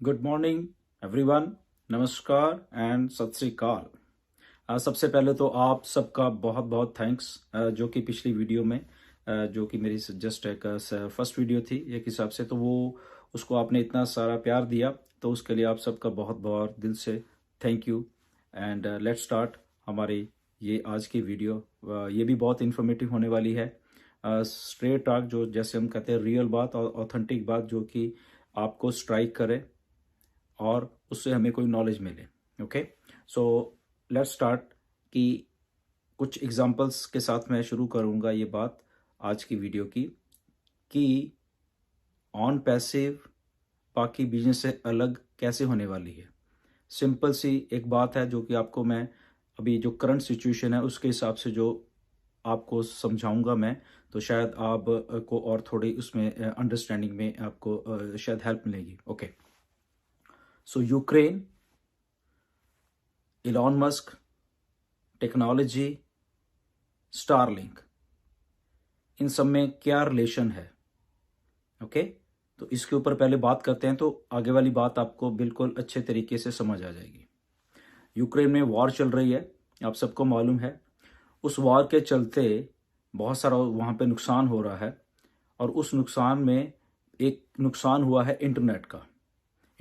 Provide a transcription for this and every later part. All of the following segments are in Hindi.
Good morning everyone. नमस्कार एंड सत श्री अकाल। सबसे पहले तो आप सबका बहुत बहुत थैंक्स, जो कि पिछली वीडियो में जो कि मेरी जस्ट एक फर्स्ट वीडियो थी एक हिसाब से, तो वो उसको आपने इतना सारा प्यार दिया, तो उसके लिए आप सबका बहुत बहुत दिल से thank you. And let's start हमारी ये आज की वीडियो। ये भी बहुत इन्फॉर्मेटिव होने वाली है। स्ट्रेट टॉक, जो जैसे हम कहते हैं रियल बात और ऑथेंटिक बात, जो कि आपको स्ट्राइक करे और उससे हमें कोई नॉलेज मिले। Okay, so let's start. कि कुछ एग्जांपल्स के साथ मैं शुरू करूंगा ये बात आज की वीडियो की, कि ऑन पैसिव बाकी बिजनेस से अलग कैसे होने वाली है। सिंपल सी एक बात है जो कि आपको मैं अभी जो करंट सिचुएशन है उसके हिसाब से जो आपको समझाऊंगा मैं, तो शायद आप को और थोड़ी उसमें अंडरस्टैंडिंग में आपको शायद हेल्प मिलेगी। Okay, so Ukraine, Elon Musk, technology, Starlink, इन सब में क्या रिलेशन है। ओके, तो इसके ऊपर पहले बात करते हैं, तो आगे वाली बात आपको बिल्कुल अच्छे तरीके से समझ आ जाएगी। यूक्रेन में वॉर चल रही है, आप सबको मालूम है। उस वॉर के चलते बहुत सारा वहाँ पे नुकसान हो रहा है, और उस नुकसान में एक नुकसान हुआ है इंटरनेट का।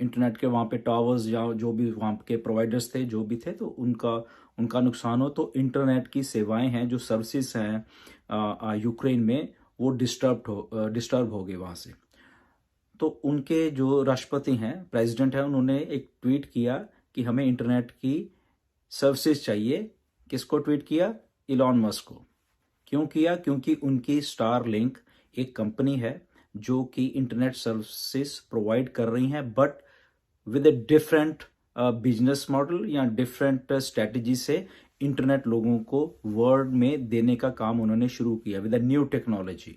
इंटरनेट के वहाँ पे टावर्स या जो भी वहाँ के प्रोवाइडर्स थे, जो भी थे, तो उनका उनका नुकसान हो, तो इंटरनेट की सेवाएं हैं, जो सर्विसेज हैं यूक्रेन में, वो डिस्टर्ब हो गए वहाँ से। तो उनके जो राष्ट्रपति हैं, प्रेसिडेंट हैं, उन्होंने एक ट्वीट किया कि हमें इंटरनेट की सर्विसेज चाहिए। किसको ट्वीट किया? इलॉन मस्क को। क्यों किया? क्योंकि उनकी स्टारलिंक एक कंपनी है जो कि इंटरनेट सर्विसेज प्रोवाइड कर रही है, but with a different business model या डिफरेंट स्ट्रेटजी से इंटरनेट लोगों को वर्ल्ड में देने का काम उन्होंने शुरू किया with a new technology.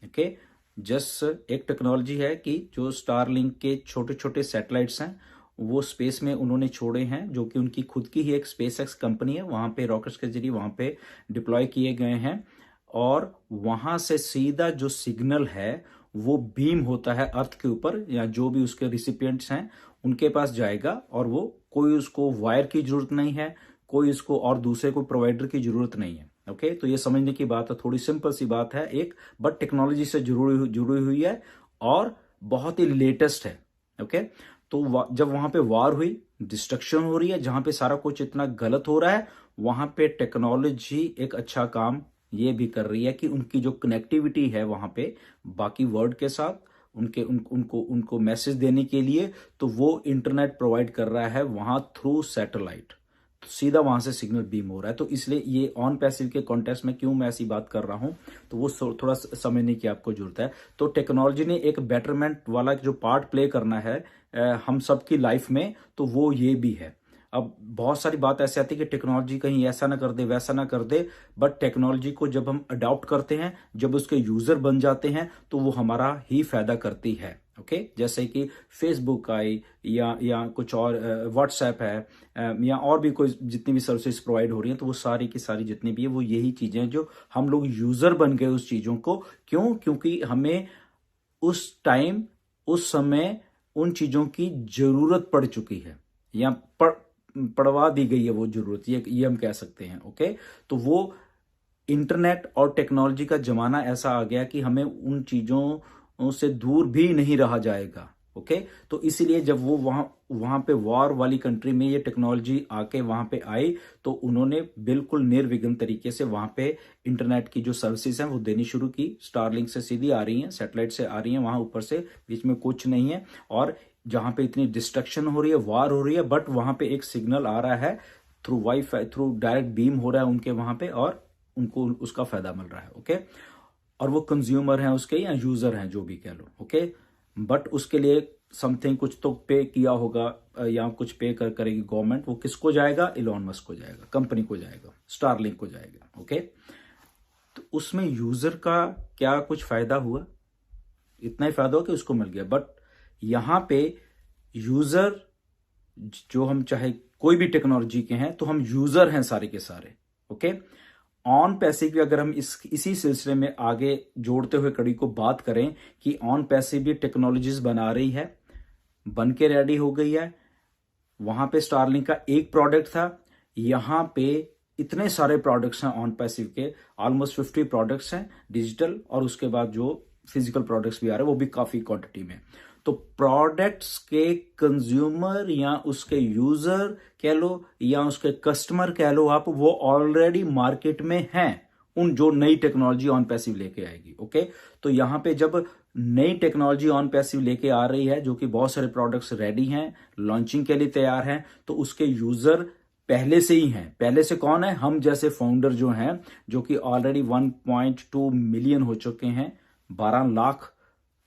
Okay, just एक टेक्नोलॉजी है कि जो स्टारलिंक के छोटे छोटे सैटेलाइट्स हैं वो स्पेस में उन्होंने छोड़े हैं, जो कि उनकी खुद की ही एक स्पेस एक्स कंपनी है, वहां पे रॉकेट्स के जरिए वहां पे डिप्लॉय किए गए हैं। और वहां से सीधा जो सिग्नल है वो बीम होता है अर्थ के ऊपर, या जो भी उसके रिसिपिएंट्स हैं उनके पास जाएगा, और वो कोई उसको वायर की जरूरत नहीं है, कोई इसको और दूसरे को प्रोवाइडर की जरूरत नहीं है। ओके, तो ये समझने की बात है, थोड़ी सिंपल सी बात है एक, बट टेक्नोलॉजी से जुड़ी हुई है और बहुत ही लेटेस्ट है। ओके, तो जब वहां पे वार हुई, डिस्ट्रक्शन हो रही है, जहां पे सारा कुछ इतना गलत हो रहा है, वहां पे टेक्नोलॉजी एक अच्छा काम ये भी कर रही है कि उनकी जो कनेक्टिविटी है वहां पे बाकी वर्ल्ड के साथ, उनको मैसेज देने के लिए, तो वो इंटरनेट प्रोवाइड कर रहा है वहां थ्रू सैटेलाइट, तो सीधा वहां से सिग्नल बीम हो रहा है। तो इसलिए ये ऑन पैसिव के कॉन्टेक्स्ट में क्यों मैं ऐसी बात कर रहा हूं, तो वो थोड़ा समझने की आपको जरूरत है। तो टेक्नोलॉजी ने एक बेटरमेंट वाला जो पार्ट प्ले करना है हम सबकी लाइफ में, तो वो ये भी है। अब बहुत सारी बात ऐसे आती है कि टेक्नोलॉजी कहीं ऐसा ना कर दे, वैसा ना कर दे, बट टेक्नोलॉजी को जब हम अडॉप्ट करते हैं, जब उसके यूजर बन जाते हैं, तो वो हमारा ही फायदा करती है। ओके, जैसे कि फेसबुक आई, या कुछ और व्हाट्सएप है, या और भी कोई जितनी भी सर्विसेज प्रोवाइड हो रही हैं, तो वो सारी की सारी जितनी भी है वो यही चीजें हैं जो हम लोग यूजर बन गए उस चीजों को। क्यों? क्योंकि हमें उस टाइम, उस समय उन चीजों की जरूरत पड़ चुकी है, या पड़वा दी गई है वो जरूरत, ये हम कह सकते हैं। ओके, तो वो इंटरनेट और टेक्नोलॉजी का जमाना ऐसा आ गया कि हमें उन चीजों से दूर भी नहीं रहा जाएगा। ओके, तो इसीलिए जब वो वहां पे वॉर वाली कंट्री में ये टेक्नोलॉजी आके वहां पे आई, तो उन्होंने बिल्कुल निर्विघ्न तरीके से वहां पे इंटरनेट की जो सर्विसेज हैं वो देनी शुरू की। स्टारलिंक से सीधी आ रही हैं, सैटेलाइट से आ रही हैं, वहां ऊपर से बीच में कुछ नहीं है। और जहां पे इतनी डिस्ट्रक्शन हो रही है, वार हो रही है, बट वहां पे एक सिग्नल आ रहा है through wifi, through direct beam हो रहा है उनके वहां पे, और उनको उसका फायदा मिल रहा है। ओके, और वो कंज्यूमर हैं उसके, या यूजर हैं, जो भी कह लो। ओके, बट उसके लिए समथिंग कुछ तो पे किया होगा, या कुछ पे करेगी गवर्नमेंट। वो किसको जाएगा? इलॉन मस्क को जाएगा, कंपनी को जाएगा, स्टारलिंक को जाएगा। ओके, तो उसमें यूजर का क्या कुछ फायदा हुआ? इतना ही फायदा हो कि उसको मिल गया, बट यहां पे यूजर, जो हम चाहे कोई भी टेक्नोलॉजी के हैं, तो हम यूजर हैं सारे के सारे। ओके, ऑन पैसिव की अगर हम इसी सिलसिले में आगे जोड़ते हुए कड़ी को बात करें कि ऑन पैसिव भी टेक्नोलॉजीज बना रही है, बन के रेडी हो गई है। वहां पे स्टारलिंक का एक प्रोडक्ट था, यहां पे इतने सारे प्रोडक्ट्स हैं ऑन पैसिव के, ऑलमोस्ट 50 प्रोडक्ट्स हैं डिजिटल, और उसके बाद जो फिजिकल प्रोडक्ट्स भी आ रहे हैं वो भी काफी क्वांटिटी में। तो प्रोडक्ट्स के कंज्यूमर या उसके यूजर कह लो या उसके कस्टमर कह लो आप, वो ऑलरेडी मार्केट में हैं, उन जो नई टेक्नोलॉजी ऑन पैसिव लेके आएगी। ओके, तो यहां पे जब नई टेक्नोलॉजी ऑन पैसिव लेके आ रही है, जो कि बहुत सारे प्रोडक्ट्स रेडी हैं, लॉन्चिंग के लिए तैयार हैं, तो उसके यूजर पहले से ही हैं। पहले से कौन है? हम जैसे फाउंडर जो हैं, जो कि ऑलरेडी 1.2 मिलियन हो चुके हैं, 12 लाख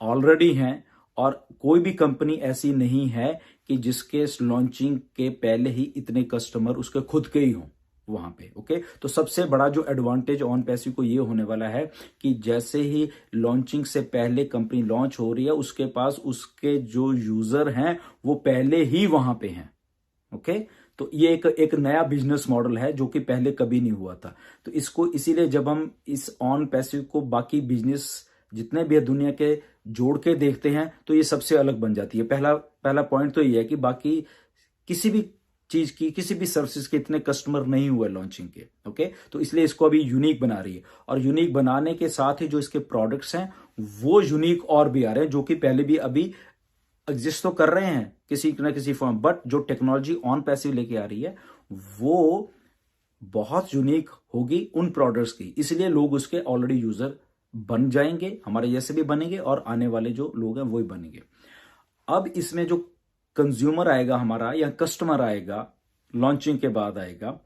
ऑलरेडी हैं, और कोई भी कंपनी ऐसी नहीं है कि जिसके लॉन्चिंग के पहले ही इतने कस्टमर उसके खुद के ही हों वहां पे। ओके, तो सबसे बड़ा जो एडवांटेज ऑन पैसिव को ये होने वाला है कि जैसे ही लॉन्चिंग से पहले कंपनी लॉन्च हो रही है, उसके पास उसके जो यूजर हैं वो पहले ही वहां पे हैं। ओके, तो ये एक नया बिजनेस मॉडल है जो कि पहले कभी नहीं हुआ था। तो इसको इसीलिए जब हम इस ऑन पैसिव को बाकी बिजनेस जितने भी दुनिया के जोड़ के देखते हैं तो ये सबसे अलग बन जाती है। पहला पॉइंट तो ये है कि बाकी किसी भी चीज की, किसी भी सर्विसेज के इतने कस्टमर नहीं हुए लॉन्चिंग के। ओके, तो इसलिए इसको अभी यूनिक बना रही है, और यूनिक बनाने के साथ ही जो इसके प्रोडक्ट्स हैं वो यूनिक और भी आ रहे हैं, जो कि पहले भी अभी एग्जिस्ट तो कर रहे हैं किसी न किसी फॉर्म, बट जो टेक्नोलॉजी ऑन पैसिव लेके आ रही है वो बहुत यूनिक होगी उन प्रोडक्ट्स की, इसलिए लोग उसके ऑलरेडी यूजर बन जाएंगे, हमारे जैसे भी बनेंगे, और आने वाले जो लोग हैं वो ही बनेंगे। अब इसमें जो कंज्यूमर आएगा हमारा या कस्टमर आएगा, लॉन्चिंग के बाद आएगा,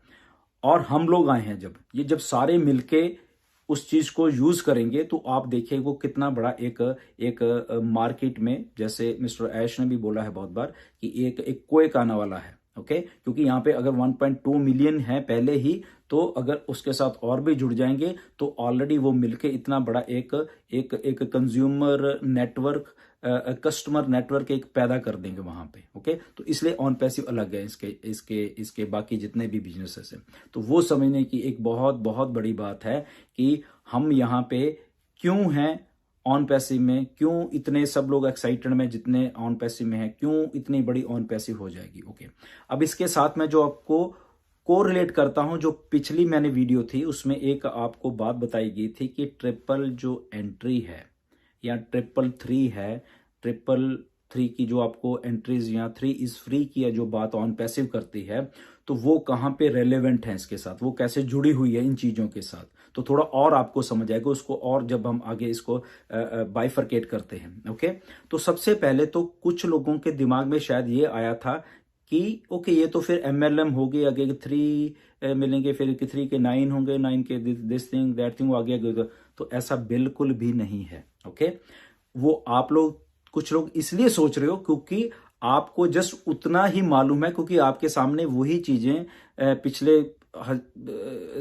और हम लोग आए हैं जब सारे मिलके उस चीज को यूज करेंगे, तो आप देखिए वो कितना बड़ा एक मार्केट में, जैसे मिस्टर ऐश ने भी बोला है बहुत बार कि एक कोएक आने वाला है। ओके, क्योंकि यहाँ पे अगर 1.2 मिलियन है पहले ही, तो अगर उसके साथ और भी जुड़ जाएंगे तो ऑलरेडी वो मिलके इतना बड़ा एक कंज्यूमर नेटवर्क, कस्टमर नेटवर्क एक पैदा कर देंगे वहां पे। ओके, तो इसलिए ऑन पैसिव अलग है इसके बाकी जितने भी बिजनेसेस हैं। तो वो समझने की एक बहुत बहुत बड़ी बात है कि हम यहाँ पे क्यों हैं ऑन पैसिव में, क्यों इतने सब लोग एक्साइटेड में जितने ऑन पैसिव में है, क्यों इतनी बड़ी ऑन पैसिव हो जाएगी। ओके, अब इसके साथ में जो आपको कोरिलेट करता हूं, जो पिछली मैंने वीडियो थी उसमें एक आपको बात बताई गई थी कि ट्रिपल जो एंट्री है या 333 है, 333 की जो आपको एंट्रीज या 3 इज फ्री की है जो बात ऑन पैसिव करती है, तो वो कहां पे रेलेवेंट है इसके साथ, वो कैसे जुड़ी हुई है इन चीजों के साथ, तो थोड़ा और आपको समझ आएगा उसको, और जब हम आगे इसको बाइफरकेट करते हैं। ओके, तो सबसे पहले तो कुछ लोगों के दिमाग में शायद ये आया था कि ओके ये तो फिर MLM हो गई, आगे 3 मिलेंगे, फिर 3 के 9 होंगे, 9 के दिस थिंग दैट थिंग, वो आगे, तो ऐसा बिल्कुल भी नहीं है। ओके, वो आप लोग कुछ लोग इसलिए सोच रहे हो क्योंकि आपको जस्ट उतना ही मालूम है, क्योंकि आपके सामने वही चीजें पिछले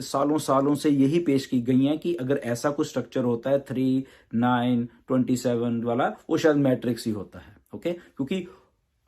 सालों से यही पेश की गई हैं कि अगर ऐसा कुछ स्ट्रक्चर होता है 3, 9, 27 वाला, वो शायद मैट्रिक्स ही होता है। ओके, क्योंकि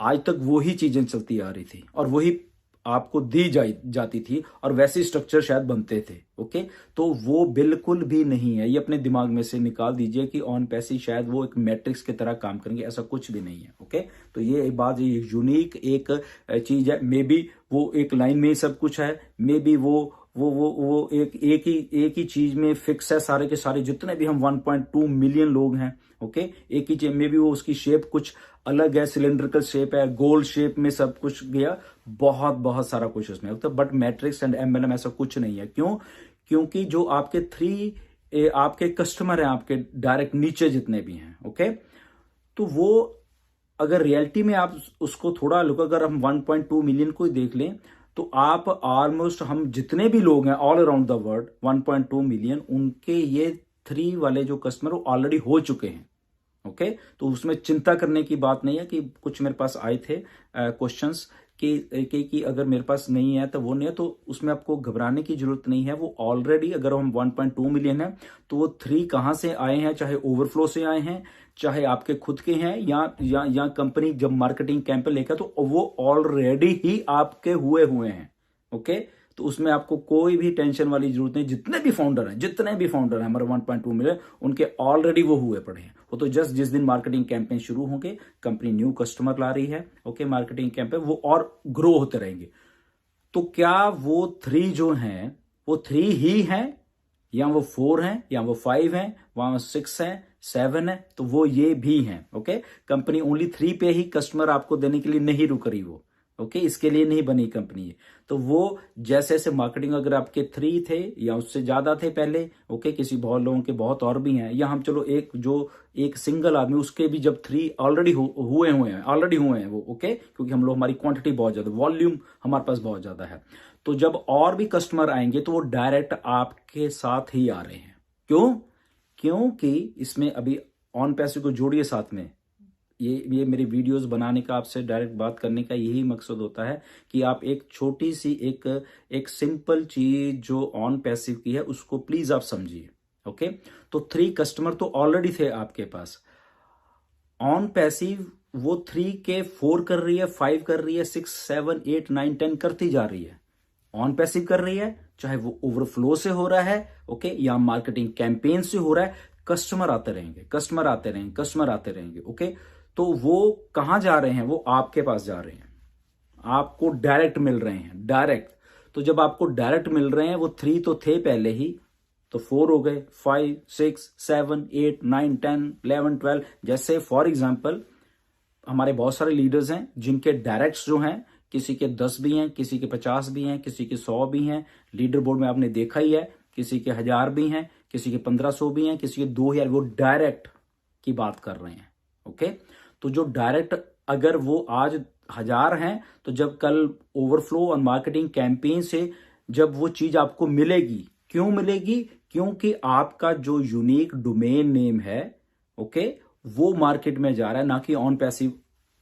आज तक वही चीजें चलती आ रही थी और वही आपको दी जाती थी और वैसे स्ट्रक्चर शायद बनते थे। ओके, तो वो बिल्कुल भी नहीं है, ये अपने दिमाग में से निकाल दीजिए कि ऑन पैसिव शायद वो एक मैट्रिक्स की तरह काम करेंगे, ऐसा कुछ भी नहीं है। ओके, तो ये एक बात, ये यूनिक एक चीज है। मे बी वो एक लाइन में ही सब कुछ है, मे बी वो एक ही चीज में फिक्स है, सारे के सारे जितने भी हम 1.2 मिलियन लोग हैं। ओके, एक ही चीज, मे बी वो उसकी शेप कुछ अलग है, सिलेंड्रिकल शेप है, गोल शेप में सब कुछ गया, बहुत सारा कुछ उसमें होता है, बट मैट्रिक्स एंड MLM ऐसा कुछ नहीं है। क्यों? क्योंकि जो आपके 3 आपके कस्टमर हैं, आपके डायरेक्ट नीचे जितने भी हैं, ओके, तो वो अगर रियलिटी में आप उसको थोड़ा लुक, अगर हम 1.2 मिलियन को ही देख लें, तो आप ऑलमोस्ट हम जितने भी लोग हैं all around the world 1.2 million, उनके ये 3 वाले जो कस्टमर वो ऑलरेडी हो चुके हैं। ओके, तो उसमें चिंता करने की बात नहीं है कि कुछ मेरे पास आए थे क्वेश्चंस कि अगर मेरे पास नहीं है तो वो नहीं है, तो उसमें आपको घबराने की जरूरत नहीं है। वो ऑलरेडी अगर हम 1.2 मिलियन है तो वो 3 कहां से आए हैं, चाहे ओवरफ्लो से आए हैं, चाहे आपके खुद के हैं, या कंपनी जब मार्केटिंग कैंपेन लेकर, तो वो ऑलरेडी ही आपके हुए हैं। ओके, तो तो उसमें आपको कोई भी टेंशन वाली जरूरत नहीं। जितने भी फाउंडर हैं हमारे 1.2 मिलियन, उनके ऑलरेडी वो हुए पड़े हैं। वो तो जस्ट जिस दिन मार्केटिंग कैंपेन शुरू होंगे, कंपनी न्यू कस्टमर ला रही है, ओके, मार्केटिंग कैंपेन वो और ग्रो होते रहेंगे। तो क्या वो 3 जो हैं वो 3 ही हैं, या वो 4 हैं, या वो 5 हैं, वहां 6 हैं, 7 है, तो वो ये भी हैं। ओके, कंपनी ओनली 3 पे ही कस्टमर आपको देने के लिए नहीं रुक रही वो। ओके, इसके लिए नहीं बनी कंपनी है। तो वो जैसे जैसे मार्केटिंग, अगर आपके 3 थे या उससे ज्यादा थे पहले, ओके, किसी बहुत लोगों के बहुत और भी हैं, या हम चलो एक सिंगल आदमी उसके भी जब 3 ऑलरेडी हुए हैं वो, ओके, क्योंकि हम लोग, हमारी क्वांटिटी बहुत ज्यादा, वॉल्यूम हमारे पास बहुत ज्यादा है। तो जब और भी कस्टमर आएंगे तो वो डायरेक्ट आपके साथ ही आ रहे हैं। क्योंकि इसमें अभी ऑन पैसिव को जोड़िए साथ में। ये मेरी वीडियोस बनाने का, आपसे डायरेक्ट बात करने का यही मकसद होता है कि आप एक छोटी सी एक सिंपल चीज जो ऑन पैसिव की है उसको प्लीज आप समझिए। ओके, तो 3 कस्टमर तो ऑलरेडी थे आपके पास। ऑन पैसिव वो 3 के 4 कर रही है, 5 कर रही है, 6, 7, 8, 9, 10 करती जा रही है। ऑन पैसिव कर रही है, चाहे वो ओवरफ्लो से हो रहा है, ओके, या मार्केटिंग कैंपेन से हो रहा है। कस्टमर आते रहेंगे, ओके। तो वो कहां जा रहे हैं? वो आपके पास जा रहे हैं, आपको डायरेक्ट मिल रहे हैं, डायरेक्ट। तो जब आपको डायरेक्ट मिल रहे हैं, वो 3 तो थे पहले ही, तो 4 हो गए, 5, 6, 7, 8, 9, 10, 11, 12। जैसे फॉर एग्जाम्पल हमारे बहुत सारे लीडर्स हैं जिनके डायरेक्ट्स जो हैं, किसी के 10 भी हैं, किसी के 50 भी हैं, किसी के 100 भी हैं। लीडर बोर्ड में आपने देखा ही है, किसी के 1000 भी हैं, किसी के 1500 भी हैं, किसी के 2000। वो डायरेक्ट की बात कर रहे हैं। ओके, तो जो डायरेक्ट, अगर वो आज 1000 हैं, तो जब कल ओवरफ्लो और मार्केटिंग कैंपेन से जब वो चीज आपको मिलेगी, क्यों मिलेगी? क्योंकि आपका जो यूनिक डोमेन नेम है, ओके, वो मार्केट में जा रहा है, ना कि ऑन पैसिव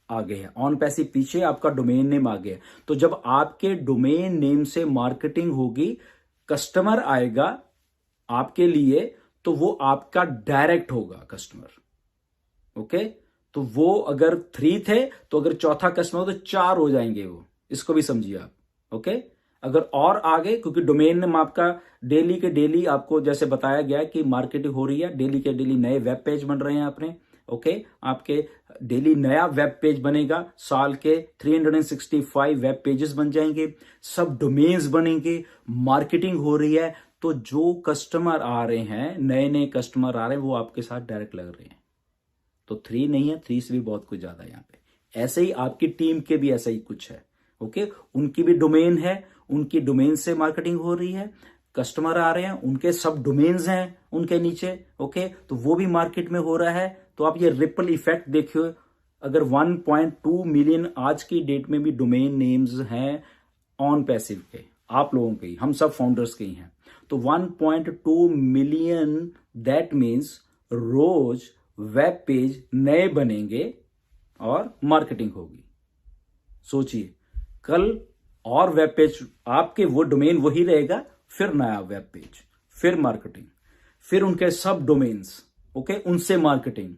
आगे है। ऑन पैसिव पीछे, आपका डोमेन नेम आगे है। तो जब आपके डोमेन नेम से मार्केटिंग होगी, कस्टमर आएगा आपके लिए, तो वो आपका डायरेक्ट होगा कस्टमर। ओके, तो वो अगर 3 थे, तो अगर चौथा कस्टमर हो तो 4 हो जाएंगे वो। इसको भी समझिए आप। ओके, अगर और आगे, क्योंकि डोमेन नेम आपका डेली के डेली, आपको जैसे बताया गया कि मार्केटिंग हो रही है, डेली के डेली नए वेब पेज बन रहे हैं अपने। ओके, आपके डेली नया वेब पेज बनेगा, साल के 365 वेब पेजेस बन जाएंगे, सब डोमेन्स बनेंगे, मार्केटिंग हो रही है। तो जो कस्टमर आ रहे हैं, नए नए कस्टमर आ रहे हैं, वो आपके साथ डायरेक्ट लग रहे हैं। तो 3 नहीं है, 3 से भी बहुत कुछ ज्यादा है यहाँ पे। ऐसे ही आपकी टीम के भी ऐसा ही कुछ है। ओके, उनकी भी डोमेन है, उनकी डोमेन से मार्केटिंग हो रही है, कस्टमर आ रहे हैं, उनके सब डोमेन्स हैं उनके नीचे। ओके, तो वो भी मार्केट में हो रहा है। तो आप ये रिपल इफेक्ट देखिए, अगर 1.2 मिलियन आज की डेट में भी डोमेन नेम्स हैं ऑन पैसिव के, आप लोगों के ही, हम सब फाउंडर्स के ही हैं, तो 1.2 मिलियन, दैट मीन्स रोज वेब पेज नए बनेंगे और मार्केटिंग होगी। सोचिए, कल और वेब पेज, आपके वो डोमेन वही रहेगा, फिर नया वेब पेज, फिर मार्केटिंग, फिर उनके सब डोमेन्स, ओके, उनसे मार्केटिंग।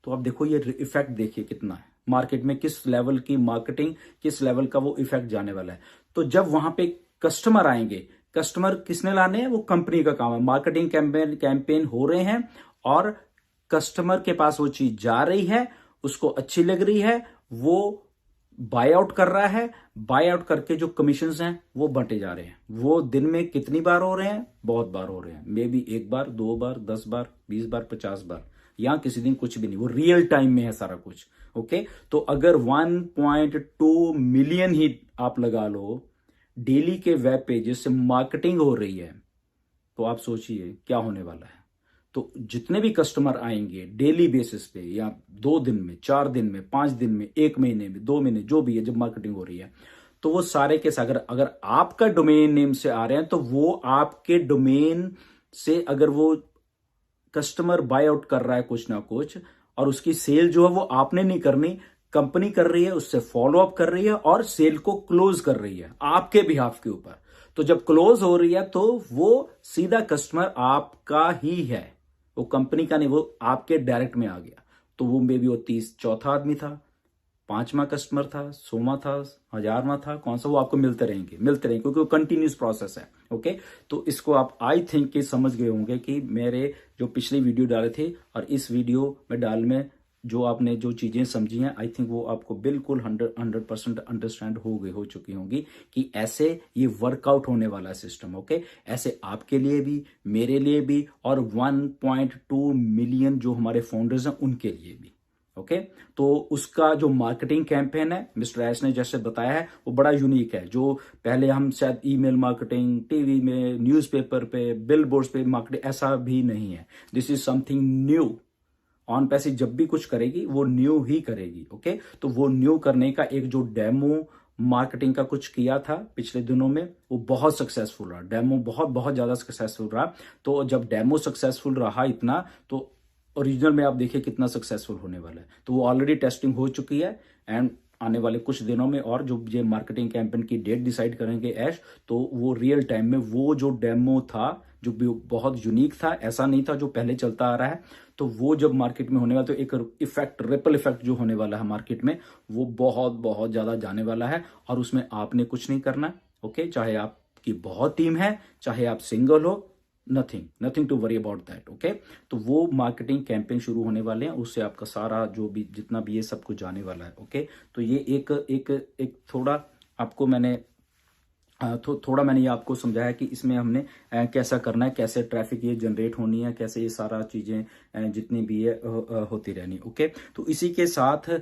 तो आप देखो, ये इफेक्ट देखिए कितना है मार्केट में, किस लेवल की मार्केटिंग, किस लेवल का वो इफेक्ट जाने वाला है। तो जब वहां पे कस्टमर आएंगे, कस्टमर किसने लाने हैं? वो कंपनी का काम है। मार्केटिंग कैंपेन हो रहे हैं और कस्टमर के पास वो चीज जा रही है, उसको अच्छी लग रही है, वो बाय आउट कर रहा है। बाय आउट करके जो कमीशंस हैं वो बंटे जा रहे हैं। वो दिन में कितनी बार हो रहे हैं? बहुत बार हो रहे हैं। मे बी 1 बार, 2 बार, 10 बार, 20 बार, 50 बार, या किसी दिन कुछ भी नहीं। वो रियल टाइम में है सारा कुछ। ओके, तो अगर 1.2 मिलियन ही आप लगा लो, डेली के वेब पेजेस से मार्केटिंग हो रही है, तो आप सोचिए क्या होने वाला है। तो जितने भी कस्टमर आएंगे डेली बेसिस पे, या 2 दिन में, 4 दिन में, 5 दिन में, 1 महीने में, 2 महीने, जो भी है, जब मार्केटिंग हो रही है, तो वो सारे के साथ, अगर आपका डोमेन नेम से आ रहे हैं, तो वो आपके डोमेन से, अगर वो कस्टमर बाय आउट कर रहा है कुछ ना कुछ, और उसकी सेल जो है वो आपने नहीं करनी, कंपनी कर रही है, उससे फॉलो अप कर रही है और सेल को क्लोज कर रही है आपके बिहाफ के ऊपर। तो जब क्लोज हो रही है, तो वो सीधा कस्टमर आपका ही है, वो कंपनी का नहीं, वो आपके डायरेक्ट में आ गया। तो वो मे बी वो 30 चौथा आदमी था, 5वां कस्टमर था, 100वां था, 1000वां था, कौन सा, वो आपको मिलते रहेंगे क्योंकि वो कंटिन्यूस प्रोसेस है। ओके, तो इसको आप आई थिंक कि समझ गए होंगे कि मेरे जो पिछली वीडियो डाले थे और इस वीडियो में डाल में जो आपने जो चीजें समझी हैं, आई थिंक वो आपको बिल्कुल 100% अंडरस्टैंड हो चुकी होंगी कि ऐसे ये वर्कआउट होने वाला सिस्टम। ओके, ऐसे आपके लिए भी, मेरे लिए भी, और 1.2 मिलियन जो हमारे फाउंडर्स हैं उनके लिए भी। ओके, तो उसका जो मार्केटिंग कैंपेन है मिस्टर एस ने जैसे बताया है वो बड़ा यूनिक है। जो पहले हम शायद ईमेल मार्केटिंग, टीवी में, न्यूज़पेपर पे, बिलबोर्ड्स पे मार्केटिंग, ऐसा भी नहीं है। This is something new. On पैसे जब भी कुछ करेगी वो न्यू ही करेगी। ओके, तो वो न्यू करने का एक जो डेमो मार्केटिंग का कुछ किया था पिछले दिनों में, वो बहुत सक्सेसफुल रहा। डेमो बहुत बहुत ज्यादा सक्सेसफुल रहा। तो जब डेमो सक्सेसफुल रहा इतना, तो ओरिजिनल में आप देखिए कितना सक्सेसफुल होने वाला है। तो वो ऑलरेडी टेस्टिंग हो चुकी है एंड आने वाले कुछ दिनों में, और जो ये मार्केटिंग कैंपेन की डेट डिसाइड करेंगे ऐश, तो वो रियल टाइम में वो जो डेमो था जो बहुत यूनिक था, ऐसा नहीं था जो पहले चलता आ रहा है, तो वो जब मार्केट में होने वाला, तो एक इफेक्ट, रिपल इफेक्ट जो होने वाला है मार्केट में, वो बहुत बहुत ज्यादा जाने वाला है। और उसमें आपने कुछ नहीं करना। ओके, चाहे आपकी बहुत टीम है, चाहे आप सिंगल हो, nothing to worry about that. Okay, तो वो मार्केटिंग कैंपेन शुरू होने वाले हैं, उससे आपका सारा जो भी जितना भी ये सब कुछ जाने वाला है। ओके, तो ये एक थोड़ा आपको मैंने थोड़ा मैंने ये आपको समझाया कि इसमें हमने कैसा करना है, कैसे ट्रैफिक ये जनरेट होनी है, कैसे ये सारा चीजें जितनी भी है होती रहनी। ओके, तो इसी के साथ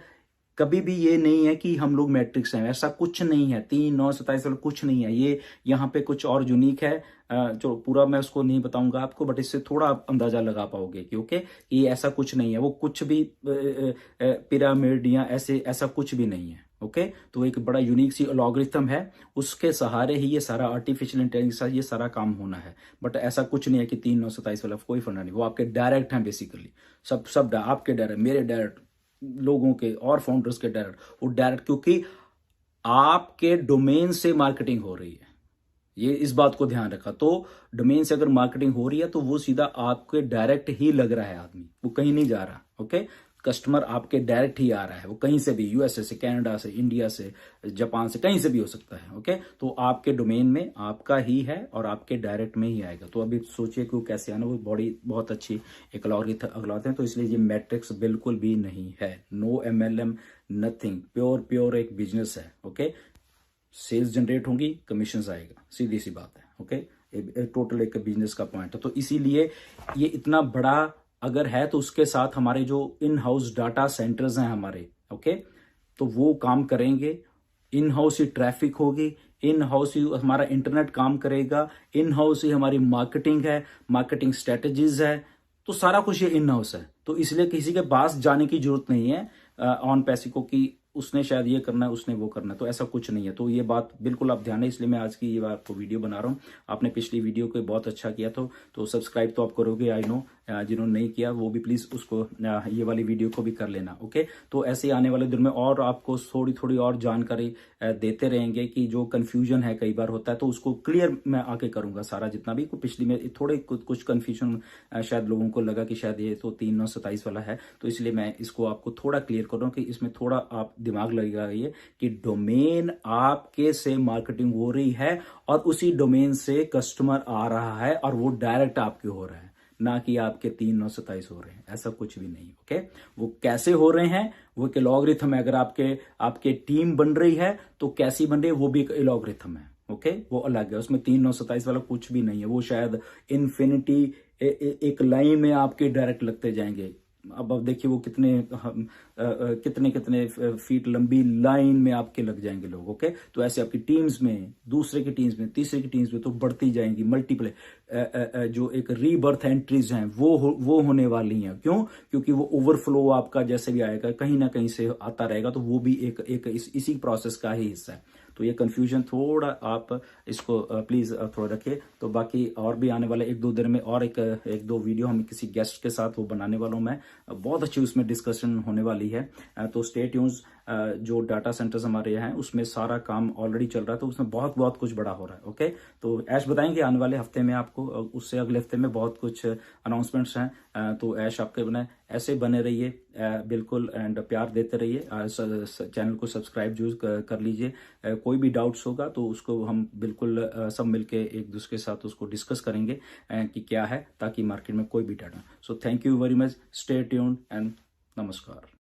कभी भी ये नहीं है कि हम लोग मैट्रिक्स हैं, ऐसा कुछ नहीं है। 3, 9, 27 वाला कुछ नहीं है। ये यहाँ पे कुछ और यूनिक है, जो पूरा मैं उसको नहीं बताऊंगा आपको, बट इससे थोड़ा आप अंदाजा लगा पाओगे कि ओके ये ऐसा कुछ नहीं है, वो कुछ भी पिरामिड या ऐसा कुछ भी नहीं है। ओके, तो एक बड़ा यूनिक सी अलॉग्रिथम है, उसके सहारे ही ये सारा आर्टिफिशियल इंटेलिजेंस ये सारा काम होना है। बट ऐसा कुछ नहीं है कि 3, 9, 27 वाला कोई फंडा नहीं, वो आपके डायरेक्ट हैं बेसिकली। सब आपके डायरेक्ट, मेरे डायरेक्ट, लोगों के और फाउंडर्स के डायरेक्ट, वो डायरेक्ट, क्योंकि आपके डोमेन से मार्केटिंग हो रही है, ये इस बात को ध्यान रखा। तो डोमेन से अगर मार्केटिंग हो रही है तो वो सीधा आपके डायरेक्ट ही लग रहा है आदमी, वो कहीं नहीं जा रहा। ओके, कस्टमर आपके डायरेक्ट ही आ रहा है, वो कहीं से भी, यूएसए से, कनाडा से, इंडिया से, जापान से, कहीं से भी हो सकता है। ओके, तो आपके डोमेन में आपका ही है और आपके डायरेक्ट में ही आएगा। तो अभी सोचिए कि वो कैसे आना, वो बड़ी बहुत अच्छी एक अलॉरिथम है। तो इसलिए ये मैट्रिक्स बिल्कुल भी नहीं है, नो MLM, नथिंग, प्योर एक बिजनेस है। ओके, सेल्स जनरेट होंगी, कमीशन आएगा, सीधी सी बात है। ओके, टोटल एक बिजनेस का पॉइंट है। तो इसीलिए ये इतना बड़ा अगर है, तो उसके साथ हमारे जो इन हाउस डाटा सेंटर्स हैं हमारे, ओके, तो वो काम करेंगे। इन हाउस ही ट्रैफिक होगी, इन हाउस ही हमारा इंटरनेट काम करेगा, इन हाउस ही हमारी मार्केटिंग है, मार्केटिंग स्ट्रेटजीज है, तो सारा कुछ ये इन हाउस है। तो इसलिए किसी के पास जाने की जरूरत नहीं है ऑन पैसे को कि उसने शायद ये करना है, उसने वो करना है, तो ऐसा कुछ नहीं है। तो ये बात बिल्कुल आप ध्यान है, इसलिए मैं आज की ये आपको वीडियो बना रहा हूँ। आपने पिछली वीडियो को बहुत अच्छा किया तो सब्सक्राइब तो आप करोगे, आई नो। जिन्होंने नहीं किया वो भी प्लीज उसको ये वाली वीडियो को भी कर लेना। ओके, तो ऐसे आने वाले दिन में और आपको थोड़ी थोड़ी और जानकारी देते रहेंगे कि जो कंफ्यूजन है कई बार होता है, तो उसको क्लियर मैं आके करूंगा सारा, जितना भी पिछली में थोड़े कुछ कंफ्यूजन शायद लोगों को लगा कि शायद ये तो 3, 9, 27 वाला है, तो इसलिए मैं इसको आपको थोड़ा क्लियर कर रहा हूँ कि इसमें थोड़ा आप दिमाग लगाइए कि डोमेन आपके से मार्केटिंग हो रही है और उसी डोमेन से कस्टमर आ रहा है और वो डायरेक्ट आपके हो रहा है, ना कि आपके 3, 9, 27 हो रहे हैं। ऐसा कुछ भी नहीं। ओके, वो कैसे हो रहे हैं, वो एक लॉगरिथम है। अगर आपके टीम बन रही है तो कैसी बन रही है, वो भी एक लॉगरिथम है। ओके, वो अलग है, उसमें 3, 9, 27 वाला कुछ भी नहीं है। वो शायद इन्फिनिटी एक लाइन में आपके डायरेक्ट लगते जाएंगे। अब देखिए वो कितने फीट लंबी लाइन में आपके लग जाएंगे लोग। ओके, तो ऐसे आपकी टीम्स में, दूसरे की टीम्स में, तीसरे की टीम्स में तो बढ़ती जाएंगी मल्टीपल। जो एक रीबर्थ एंट्रीज हैं वो होने वाली हैं। क्यों? क्योंकि वो ओवरफ्लो आपका जैसे भी आएगा, कहीं ना कहीं से आता रहेगा, तो वो भी इसी प्रोसेस का ही हिस्सा है। तो ये कंफ्यूजन थोड़ा आप इसको प्लीज थोड़ा रखिए। तो बाकी और भी आने वाले 1-2 दिन में और एक दो वीडियो हम किसी गेस्ट के साथ वो बनाने वाला हूं मैं, बहुत अच्छी उसमें डिस्कशन होने वाली है। तो स्टे ट्यून्स। जो डाटा सेंटर्स हमारे यहाँ हैं उसमें सारा काम ऑलरेडी चल रहा है, तो उसमें बहुत बहुत कुछ बड़ा हो रहा है। ओके, तो ऐश बताएंगे आने वाले हफ्ते में आपको आपको। उससे अगले हफ्ते में बहुत कुछ अनाउंसमेंट्स हैं, तो ऐश आपके बने ऐसे बने रहिए बिल्कुल, एंड प्यार देते रहिए। चैनल को सब्सक्राइब जरूर कर लीजिए। कोई भी डाउट्स होगा तो उसको हम बिल्कुल सब मिलके एक दूसरे के साथ उसको डिस्कस करेंगे कि क्या है, ताकि मार्केट में कोई भी data. So thank you very much, stay tuned and नमस्कार।